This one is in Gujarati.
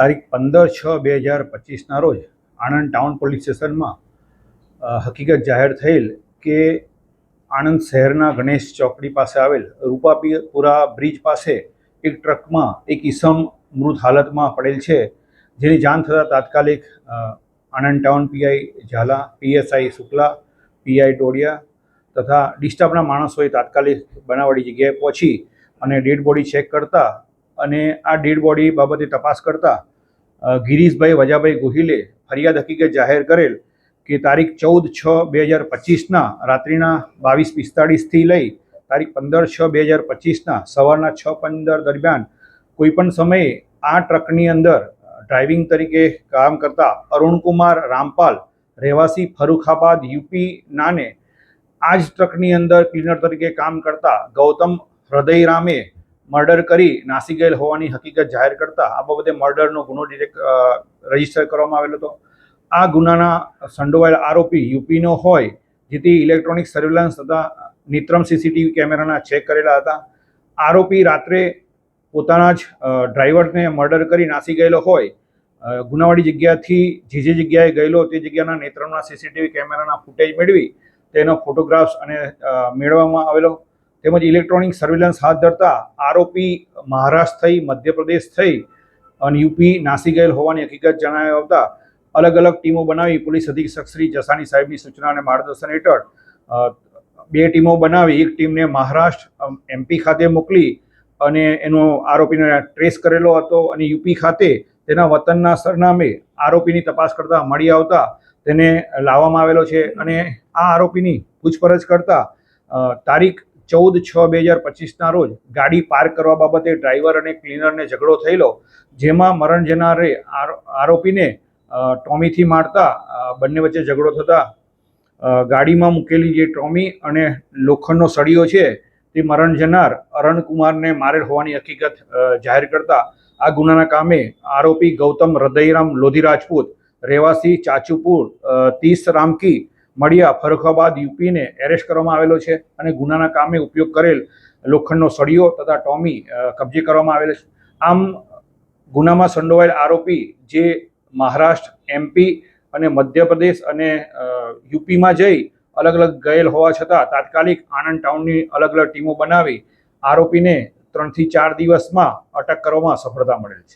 તારીખ 15/6/2025ના રોજ આણંદ ટાઉન પોલીસ સ્ટેશનમાં હકીકત જાહેર થયેલ કે આણંદ શહેરના ગણેશ ચોકડી પાસે આવેલ રૂપાપુરા બ્રિજ પાસે એક ટ્રકમાં એક ઈસમ મૃત હાલતમાં પડેલ છે, જેની જાણ થતાં તાત્કાલિક Anand town PI Jhala, PSI Shukla, PI Todiya તથા ડિસ્ટાફના માણસોએ તાત્કાલિક બનાવવાળી જગ્યાએ પહોંચી અને ડેડ બોડી ચેક કરતા અને આ ડેડ બોડી બાબતે તપાસ કરતા ગિરીશભાઈ વજાભાઈ ગોહિલે ફરિયાદ હકીકત જાહેર કરેલ કે તારીખ 14/6/2025ના રાત્રિના 22:45થી લઈ તારીખ 15/6/2025ના સવારના 6:15 દરમિયાન કોઈપણ સમયે આ ટ્રકની અંદર ડ્રાઇવિંગ તરીકે કામ કરતા અરુણકુમાર રામપાલ રહેવાસી ફરુખાબાદ યુપી નાને આ જ ટ્રકની અંદર ક્લીનર તરીકે કામ કરતા ગૌતમ હૃદયરામે મર્ડર કરી નાસી ગયેલ હોવાની હકીકત જાહેર કરતા આ બાબતે મર્ડરનો ગુનો રજીસ્ટર કરવામાં આવેલો હતો. આ ગુનાના સંડોવાયેલ આરોપી યુપીનો હોય, જેથી ઇલેક્ટ્રોનિક સર્વેલન્સ તથા નેત્રમ સીસીટીવી કેમેરાના ચેક કરેલા હતા. આરોપી રાત્રે પોતાના જ ડ્રાઈવરને મર્ડર કરી નાસી ગયેલો હોય, ગુનાવાળી જગ્યાથી જે જગ્યાએ ગયેલો તે જગ્યાના નેત્રમના સીસીટીવી કેમેરાના ફૂટેજ મેળવી તેનો ફોટોગ્રાફ્સ અને મેળવવામાં આવેલો, તેમજ ઇલેક્ટ્રોનિક સર્વેલન્સ હાથ ધરતા આરોપી મહારાષ્ટ્ર થઈ, મધ્યપ્રદેશ થઈ અને યુપી નાસી ગયેલ હોવાની હકીકત જણાવી આવતા અલગ અલગ ટીમો બનાવી પોલીસ અધિક્ષક શ્રી જસાણી સાહેબની સૂચના અને માર્ગદર્શન હેઠળ 2 ટીમો બનાવી એક ટીમને મહારાષ્ટ્ર એમપી ખાતે મોકલી અને એનો આરોપીને ટ્રેસ કરેલો હતો અને યુપી ખાતે તેના વતનના સરનામે આરોપીની તપાસ કરતા મળી આવતા તેને લાવવામાં આવેલો છે. અને આ આરોપીની પૂછપરછ કરતા તારીખ 14/6/2025ના રોજ ગાડી પાર્ક કરવા બાબતે ડ્રાઈવર અને ક્લીનરને ઝઘડો થયેલો, જેમાં મરણ જનારે આરોપીને ટોમીથી મારતા બંને વચ્ચે ઝઘડો થતાં ગાડીમાં મૂકેલી જે ટોમી અને લોખંડનો સળિયો છે તે મરણ જનાર અરુણકુમારને મારેલ હોવાની હકીકત જાહેર કરતા આ ગુનાના કામે આરોપી ગૌતમ હૃદયરામ લોધી રાજપૂત રહેવાસી ચાચુપુર 30 રામકી મળિયા ફરુખાબાદ યુપીને એરેસ્ટ કરવામાં આવેલો છે અને ગુનાના કામે ઉપયોગ કરેલ લોખંડનો સળિયો તથા ટોમી કબજે કરવામાં આવેલો છે. આમ ગુનામાં સંડોવાયેલ આરોપી જે મહારાષ્ટ્ર, એમપી અને મધ્યપ્રદેશ અને યુપીમાં જઈ અલગ અલગ ગયેલ હોવા છતાં તાત્કાલિક આણંદ ટાઉનની અલગ અલગ ટીમો બનાવી આરોપીને 3 થી 4 દિવસમાં અટક કરવામાં સફળતા મળેલ છે.